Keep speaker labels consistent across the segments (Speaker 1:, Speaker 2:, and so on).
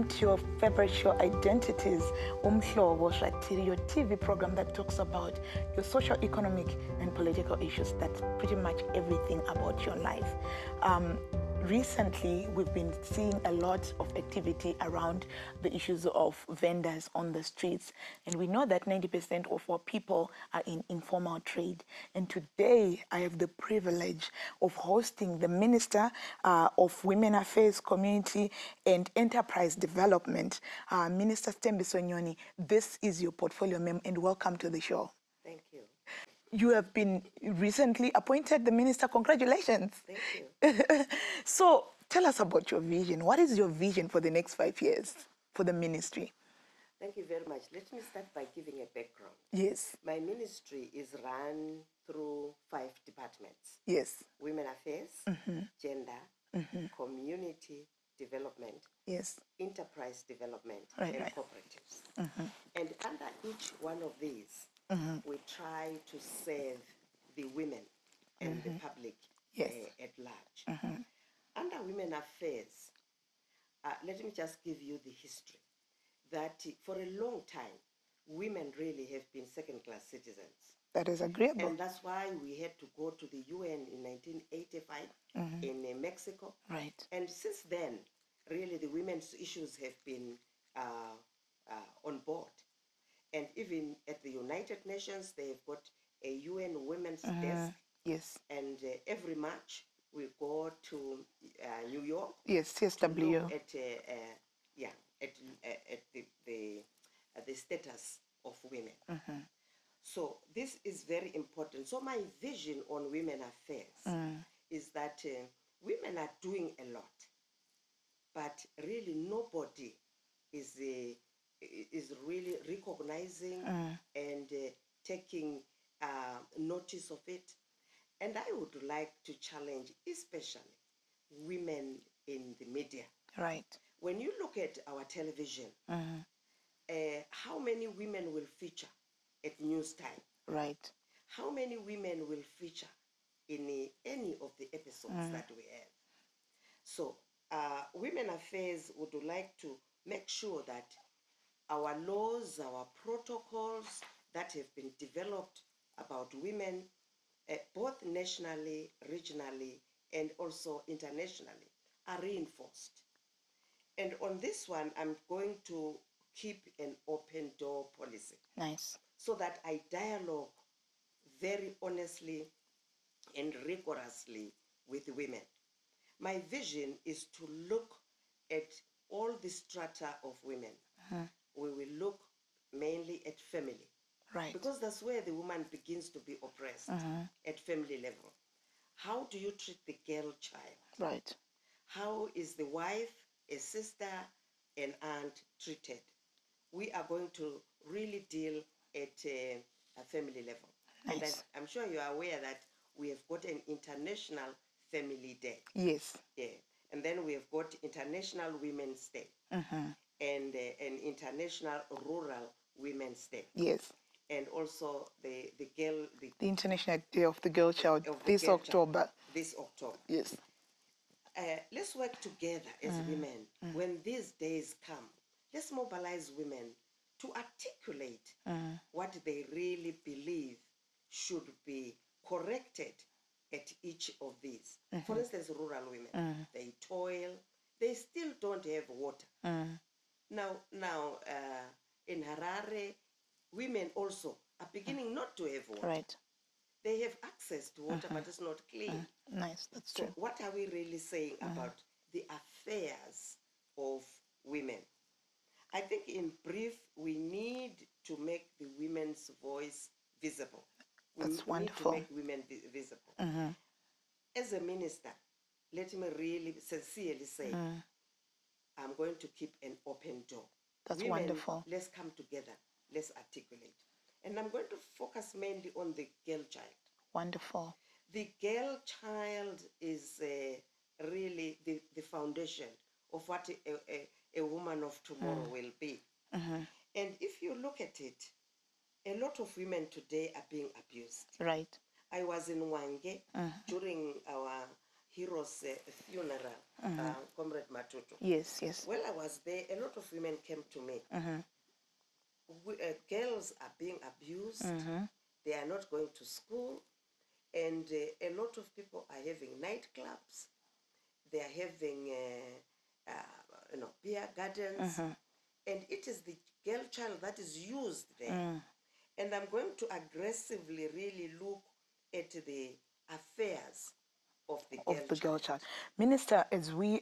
Speaker 1: welcome to your favorite show, Identities Umhlobo, your TV program that talks about your social, economic, and political issues. That's pretty much everything about your life. Recently, we've been seeing a lot of activity around the issues of vendors on the streets. And we know that 90% of our people are in informal trade. And today, I have the privilege of hosting the Minister of Women Affairs, Community and Enterprise Development, Minister Sithembiso Nyoni. This is your portfolio, ma'am, and welcome to the show.
Speaker 2: Thank you.
Speaker 1: You have been recently appointed the minister. Congratulations.
Speaker 2: Thank you.
Speaker 1: So tell us about your vision. What is your vision for the next 5 years for the ministry?
Speaker 2: Thank you very much. Let me start by giving a background.
Speaker 1: Yes.
Speaker 2: My ministry is run through 5 departments.
Speaker 1: Yes.
Speaker 2: Women Affairs, Gender, Community Development,
Speaker 1: yes,
Speaker 2: Enterprise Development,
Speaker 1: and
Speaker 2: Cooperatives. And under each one of these, we try to serve the women and the public at large. Under Women Affairs, let me just give you the history. That for a long time, women really have been second-class citizens.
Speaker 1: That is agreeable.
Speaker 2: And that's why we had to go to the UN in 1985 in Mexico.
Speaker 1: Right.
Speaker 2: And since then, really the women's issues have been on board. And even at the United Nations, they've got a UN Women's Desk.
Speaker 1: Yes.
Speaker 2: And every March, we go to New York.
Speaker 1: Yes, CSW.
Speaker 2: To look at the status of women. So this is very important. So my vision on Women Affairs is that women are doing a lot, but really nobody is really recognizing and taking notice of it. And I would like to challenge especially women in the media.
Speaker 1: Right.
Speaker 2: When you look at our television, how many women will feature at news time?
Speaker 1: Right.
Speaker 2: How many women will feature in any of the episodes that we have? So Women Affairs would like to make sure that our laws, our protocols that have been developed about women, both nationally, regionally, and also internationally, are reinforced. And on this one, I'm going to keep an open door policy.
Speaker 1: Nice.
Speaker 2: So that I dialogue very honestly and rigorously with women. My vision is to look at all the strata of women. We will look mainly at family.
Speaker 1: Right.
Speaker 2: Because that's where the woman begins to be oppressed, at family level. How do you treat the girl child?
Speaker 1: Right.
Speaker 2: How is the wife, a sister, an aunt treated? We are going to really deal at a family level.
Speaker 1: Nice.
Speaker 2: And I'm sure you are aware that we have got an International Family Day.
Speaker 1: Yes.
Speaker 2: Yeah. And then we have got International Women's Day. And an International Rural Women's Day.
Speaker 1: Yes.
Speaker 2: And also the
Speaker 1: International Day of the Girl Child this October.
Speaker 2: This October.
Speaker 1: Yes.
Speaker 2: Let's work together as women. When these days come, let's mobilize women to articulate what they really believe should be corrected at each of these. For instance, rural women, they toil, they still don't have water. Now, in Harare, women also are beginning not to have water.
Speaker 1: Right.
Speaker 2: They have access to water, but it's not clean.
Speaker 1: Nice, that's
Speaker 2: So
Speaker 1: true.
Speaker 2: what are we really saying about the affairs of women? I think in brief, we need to make the women's voice visible.
Speaker 1: That's
Speaker 2: We
Speaker 1: wonderful.
Speaker 2: need to make women visible. As a minister, let me really sincerely say, I'm going to keep an open door.
Speaker 1: That's
Speaker 2: women,
Speaker 1: wonderful.
Speaker 2: Let's come together. Let's articulate. And I'm going to focus mainly on the girl child.
Speaker 1: Wonderful.
Speaker 2: The girl child is really the foundation of what a woman of tomorrow will be. And if you look at it, a lot of women today are being abused.
Speaker 1: Right.
Speaker 2: I was in Wange during our hero's funeral, Comrade Matutu.
Speaker 1: Yes, yes.
Speaker 2: While I was there, a lot of women came to me. Girls are being abused. They are not going to school. And a lot of people are having nightclubs. They are having, beer gardens. And it is the girl child that is used there. And I'm going to aggressively really look at the affairs of the girl child.
Speaker 1: Minister, as we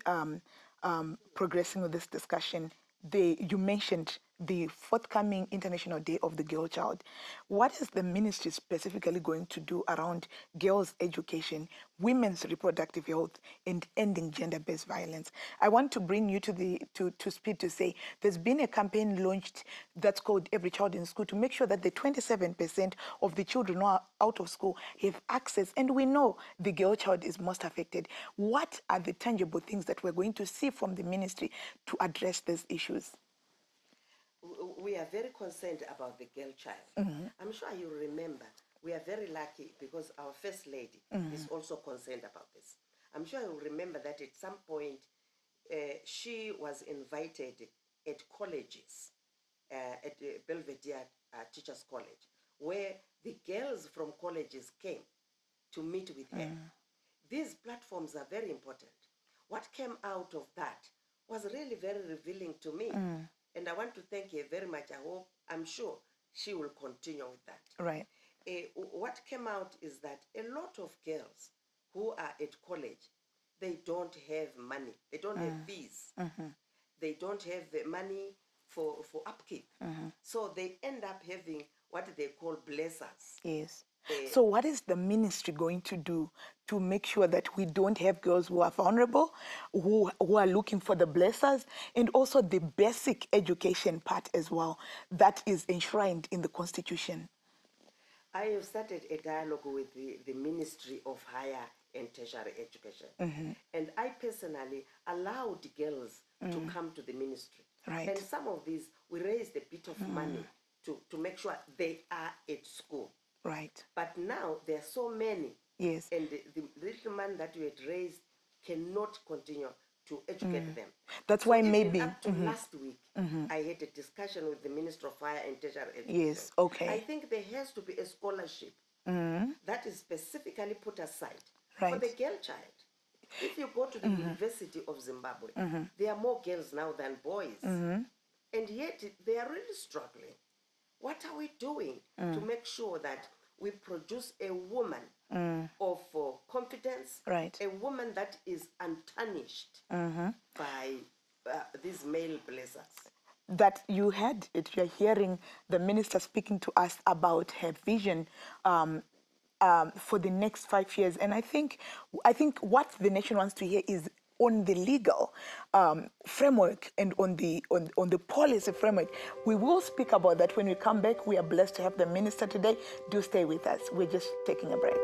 Speaker 1: progressing with this discussion, you mentioned the forthcoming International Day of the Girl Child. What is the ministry specifically going to do around girls' education, women's reproductive health, and ending gender-based violence? I want to bring you to speed to say there's been a campaign launched that's called Every Child in School to make sure that the 27% of the children who are out of school have access, and we know the girl child is most affected. What are the tangible things that we're going to see from the ministry to address these issues?
Speaker 2: We are very concerned about the girl child. I'm sure you remember, we are very lucky because our First Lady is also concerned about this. I'm sure you remember that at some point she was invited at colleges, at Belvedere Teachers College, where the girls from colleges came to meet with her. These platforms are very important. What came out of that was really very revealing to me. And I want to thank her very much. I'm sure she will continue with that.
Speaker 1: Right.
Speaker 2: What came out is that a lot of girls who are at college, they don't have money. They don't have fees. They don't have the money for upkeep. So they end up having what they call blessers.
Speaker 1: Yes. So what is the ministry going to do to make sure that we don't have girls who are vulnerable, who are looking for the blessers, and also the basic education part as well that is enshrined in the Constitution?
Speaker 2: I have started a dialogue with the Ministry of Higher and Tertiary Education. And I personally allowed girls to come to the ministry.
Speaker 1: Right.
Speaker 2: And some of these, we raised a bit of money to make sure they are at school.
Speaker 1: Right.
Speaker 2: But now there are so many.
Speaker 1: Yes.
Speaker 2: And the little money that we had raised cannot continue to educate them.
Speaker 1: That's why
Speaker 2: even
Speaker 1: maybe
Speaker 2: up to last week, I had a discussion with the Minister of Higher and Tertiary Education.
Speaker 1: Yes, okay.
Speaker 2: I think there has to be a scholarship that is specifically put aside for
Speaker 1: Right.
Speaker 2: the girl child. If you go to the University of Zimbabwe, there are more girls now than boys. And yet they are really struggling. What are we doing to make sure that we produce a woman of confidence,
Speaker 1: Right.
Speaker 2: a woman that is untarnished by these male blessers?
Speaker 1: That you had it, you're hearing the minister speaking to us about her vision for the next 5 years. And I think what the nation wants to hear is on the legal framework and on the policy framework. We will speak about that when we come back. We are blessed to have the minister today. Do stay with us. We're just taking a break.